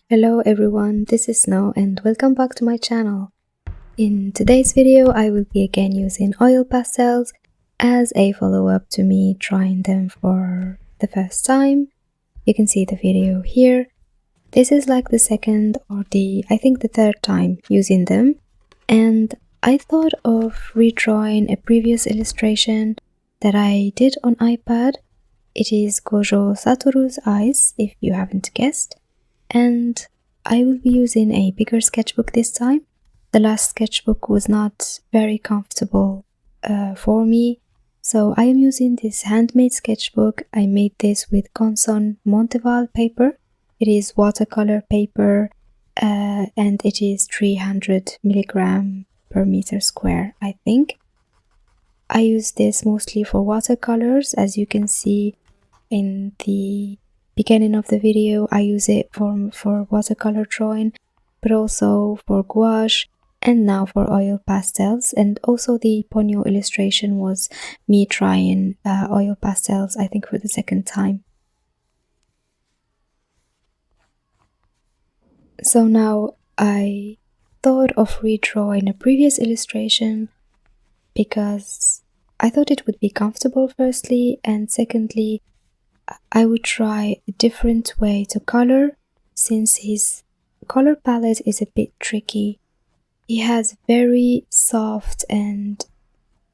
Hello everyone, this is Snow and welcome back to my channel. In today's video I will be again using oil pastels as a follow-up to me trying them for the first time. You can see the video here. This is like the second or I think the third time using them, and I thought of redrawing a previous illustration that I did on iPad. It is Gojo Satoru's eyes, if you haven't guessed. And I will be using a bigger sketchbook this time. The last sketchbook was not very comfortable for me, so I am using this handmade sketchbook. I made this with Conson Monteval paper. It is watercolor paper and it is 300 milligram per meter square, I think. I use this mostly for watercolors, as you can see in the beginning of the video. I use it for watercolor drawing, but also for gouache and now for oil pastels. And also the Ponyo illustration was me trying oil pastels, I think for the second time. So now I thought of redrawing a previous illustration because I thought it would be comfortable firstly, and secondly I would try a different way to color, since his color palette is a bit tricky. He has very soft and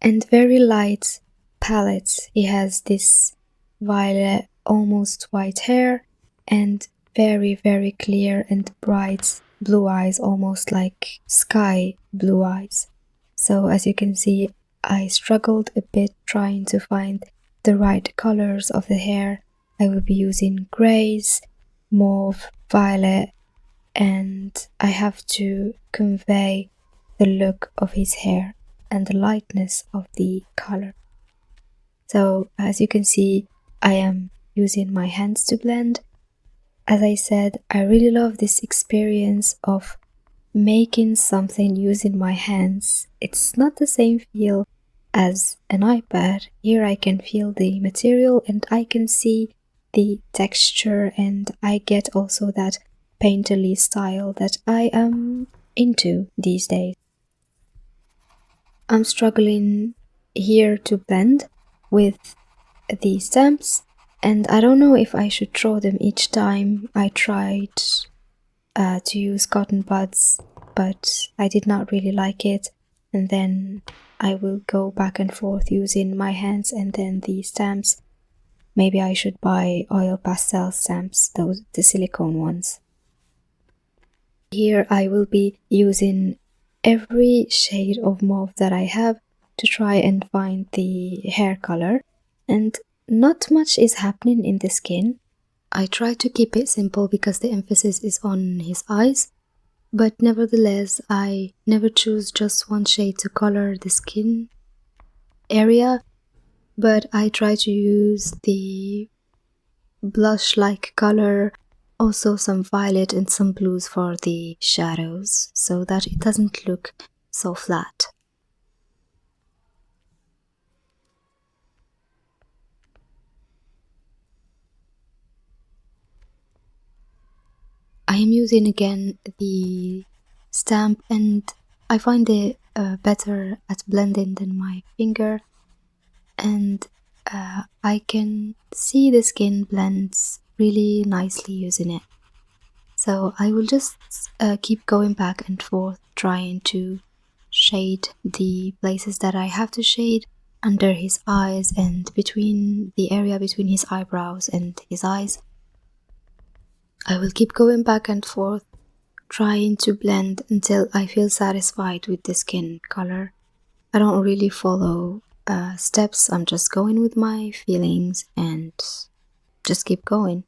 very light palettes. He has this violet, almost white hair and very clear and bright blue eyes, almost like sky blue eyes. So as you can see, I struggled a bit trying to find the right colors of the hair. I will be using grays, mauve, violet, and I have to convey the look of his hair and the lightness of the color. So as you can see, I am using my hands to blend. As I said, I really love this experience of making something using my hands. It's not the same feel as an iPad. Here I can feel the material and I can see the texture, and I get also that painterly style that I am into these days. I'm struggling here to blend with the stamps, and I don't know if I should draw them each time. I tried to use cotton buds, but I did not really like it, and then I will go back and forth using my hands and then the stamps. Maybe I should buy oil pastel stamps, the silicone ones. Here I will be using every shade of mauve that I have to try and find the hair color, and not much is happening in the skin. I try to keep it simple because the emphasis is on his eyes, but nevertheless I never choose just one shade to color the skin area, but I try to use the blush-like color, also some violet and some blues for the shadows, so that it doesn't look so flat. I am using again the stamp, and I find it better at blending than my finger, and I can see the skin blends really nicely using it. So I will just keep going back and forth trying to shade the places that I have to shade under his eyes and between the area between his eyebrows and his eyes. I will keep going back and forth trying to blend until I feel satisfied with the skin color. I don't really follow steps, I'm just going with my feelings and just keep going.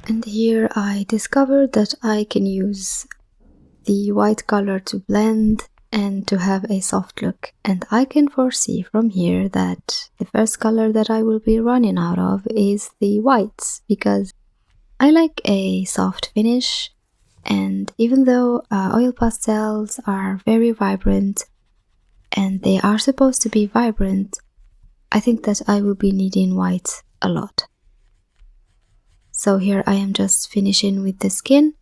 And here I discovered that I can use the white color to blend and to have a soft look, and I can foresee from here that the first color that I will be running out of is the whites, because I like a soft finish, and even though oil pastels are very vibrant and they are supposed to be vibrant, I think that I will be needing white a lot. So here I am just finishing with the skin,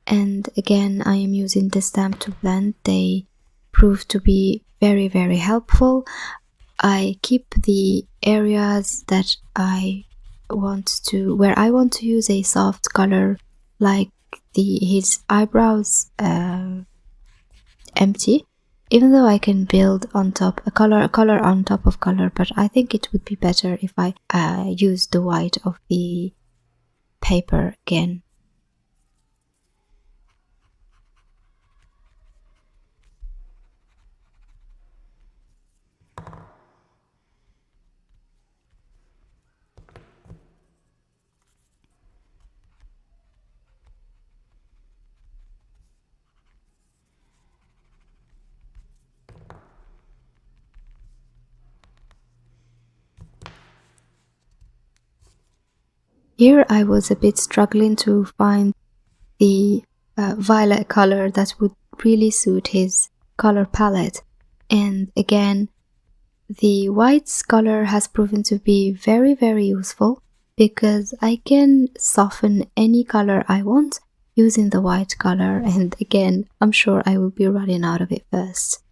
and again I am using the stamp to blend. They prove to be very, very helpful. I keep the areas that where I want to use a soft color, like his eyebrows, empty, even though I can build on top a color on top of color, but I think it would be better if I use the white of the paper again. Here I was a bit struggling to find the violet color that would really suit his color palette, and again the white color has proven to be very, very useful because I can soften any color I want using the white color, and again I'm sure I will be running out of it first.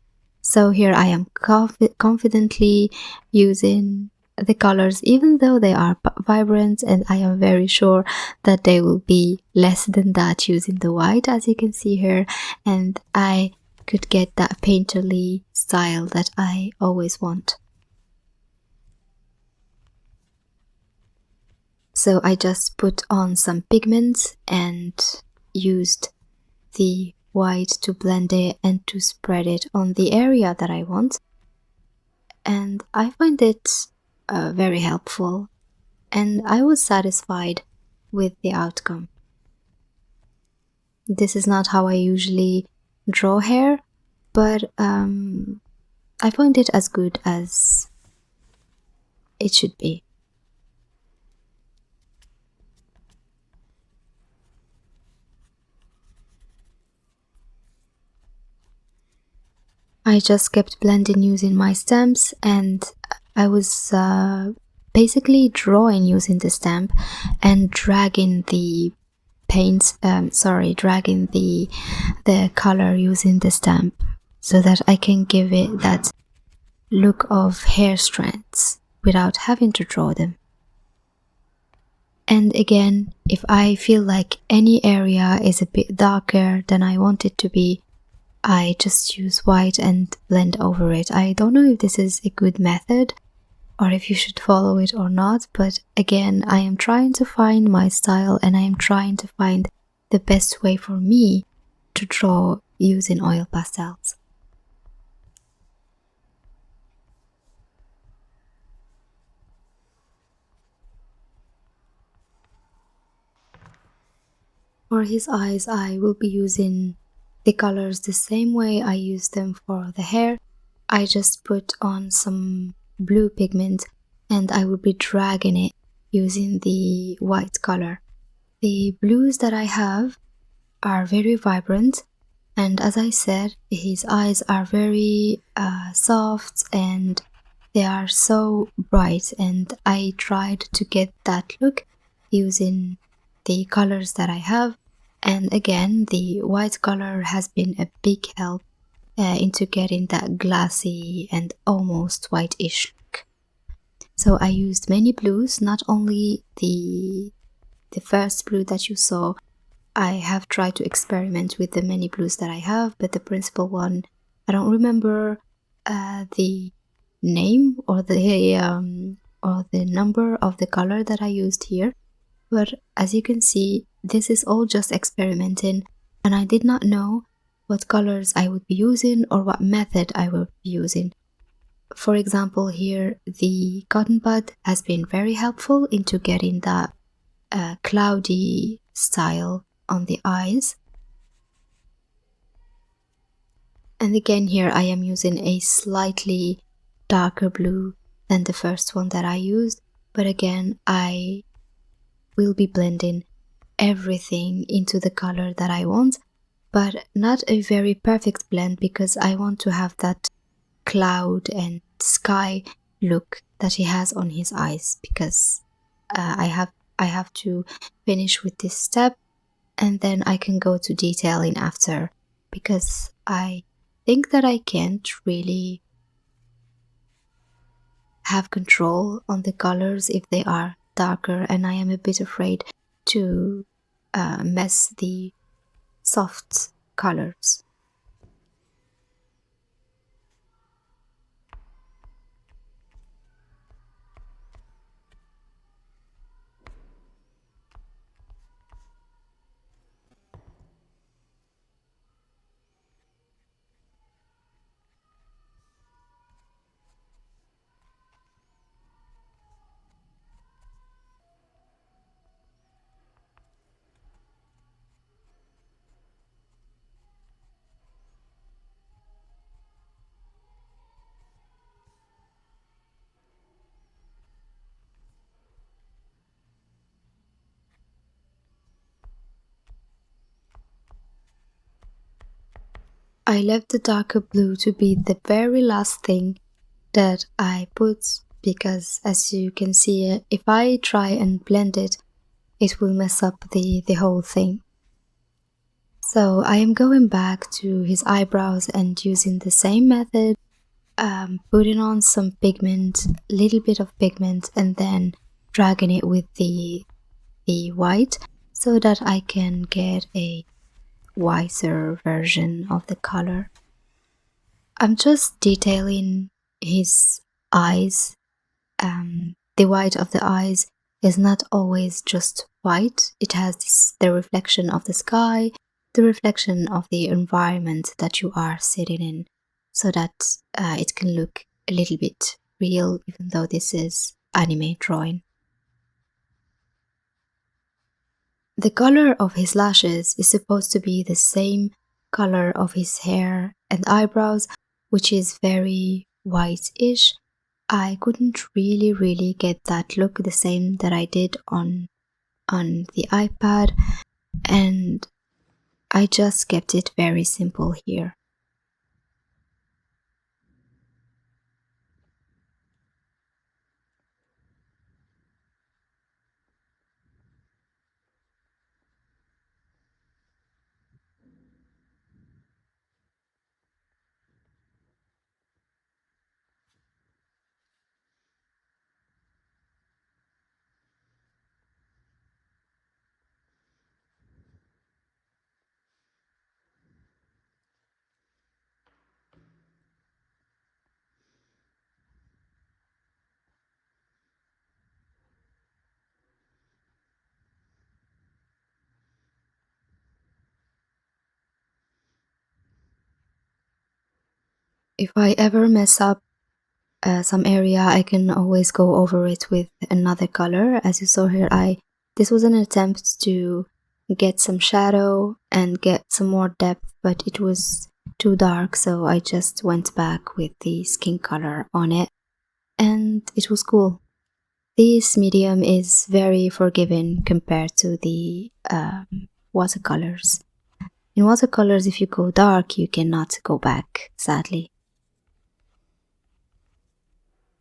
So here I am confidently using the colors, even though they are vibrant, and I am very sure that they will be less than that using the white, as you can see here, and I could get that painterly style that I always want. So I just put on some pigments and used the white to blend it and to spread it on the area that I want, and I find it very helpful, and I was satisfied with the outcome. This is not how I usually draw hair, but I find it as good as it should be. I just kept blending using my stamps, and I was basically drawing using the stamp and dragging the dragging the color using the stamp so that I can give it that look of hair strands without having to draw them. And again, if I feel like any area is a bit darker than I want it to be, I just use white and blend over it. I don't know if this is a good method or if you should follow it or not, but again, I am trying to find my style, and I am trying to find the best way for me to draw using oil pastels. For his eyes, I will be using the colors the same way I use them for the hair. I just put on some blue pigment and I will be dragging it using the white color. The blues that I have are very vibrant, and as I said, his eyes are very soft and they are so bright, and I tried to get that look using the colors that I have. And again, the white color has been a big help into getting that glassy and almost whitish look. So I used many blues, not only the first blue that you saw. I have tried to experiment with the many blues that I have, but the principal one, I don't remember the name or the number of the color that I used here. But as you can see, this is all just experimenting, and I did not know what colors I would be using or what method I would be using. For example, here the cotton bud has been very helpful into getting that cloudy style on the eyes. And again, here I am using a slightly darker blue than the first one that I used, but again, I will be blending everything into the color that I want, but not a very perfect blend because I want to have that cloud and sky look that he has on his eyes, because I I have to finish with this step, and then I can go to detailing after, because I think that I can't really have control on the colors if they are darker, and I am a bit afraid to mess the soft colors. I left the darker blue to be the very last thing that I put, because as you can see, if I try and blend it, it will mess up the whole thing. So I am going back to his eyebrows and using the same method, putting on some pigment, a little bit of pigment, and then dragging it with the white so that I can get a whiter version of the color. I'm just detailing his eyes. The white of the eyes is not always just white. It has the reflection of the sky, the reflection of the environment that you are sitting in, so that it can look a little bit real, even though this is anime drawing. The color of his lashes is supposed to be the same color of his hair and eyebrows, which is very white-ish. I couldn't really get that look the same that I did on the iPad, and I just kept it very simple here. If I ever mess up some area, I can always go over it with another color. As you saw here, this was an attempt to get some shadow and get some more depth, but it was too dark, so I just went back with the skin color on it, and it was cool. This medium is very forgiving compared to the watercolors. In watercolors, if you go dark, you cannot go back, sadly.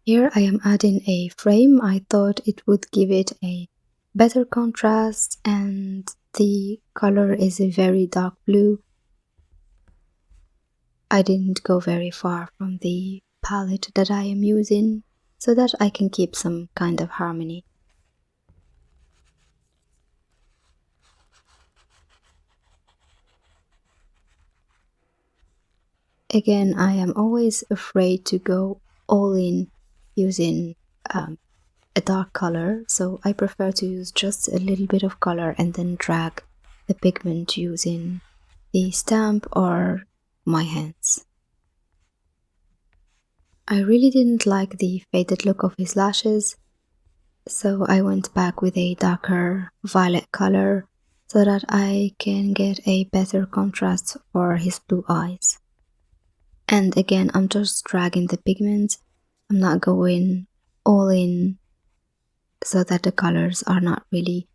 Here I am adding a frame. I thought it would give it a better contrast, and the color is a very dark blue. I didn't go very far from the palette that I am using, so that I can keep some kind of harmony. Again, I am always afraid to go all in using a dark color, so I prefer to use just a little bit of color and then drag the pigment using the stamp or my hands. I really didn't like the faded look of his lashes, so I went back with a darker violet color so that I can get a better contrast for his blue eyes. And again, I'm just dragging the pigment. I'm not going all in so that the colors are not really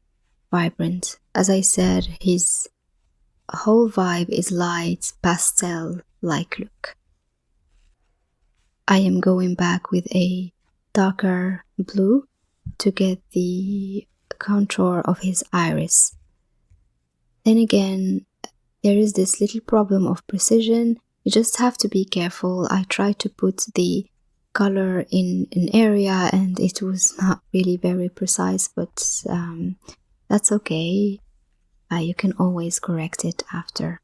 vibrant. As I said, his whole vibe is light, pastel-like look. I am going back with a darker blue to get the contour of his iris. Then again, there is this little problem of precision. You just have to be careful. I tried to put the color in an area and it was not really very precise, but that's okay. You can always correct it after.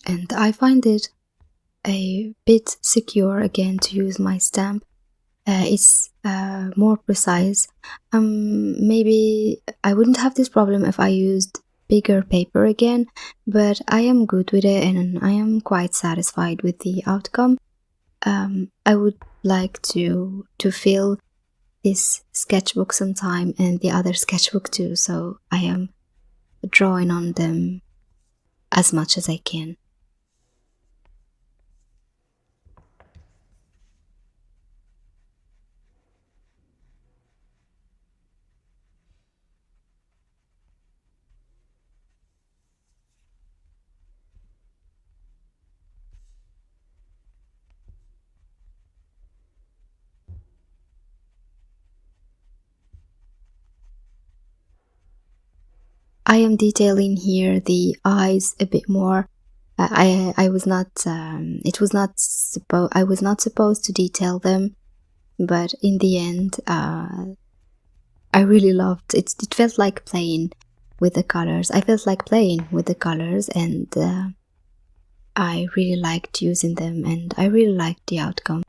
And I find it a bit secure again to use my stamp. It's more precise. Maybe I wouldn't have this problem if I used bigger paper again, but I am good with it and I am quite satisfied with the outcome. I would like to fill this sketchbook sometime and the other sketchbook too, so I am drawing on them as much as I can. I am detailing here the eyes a bit more. I was not I was not supposed to detail them, but in the end I really loved it. It felt like playing with the colors. I felt like playing with the colors, and I really liked using them, and I really liked the outcome.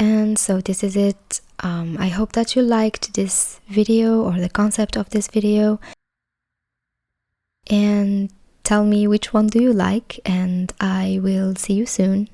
And so this is it. I hope that you liked this video or the concept of this video, and tell me which one do you like, and I will see you soon.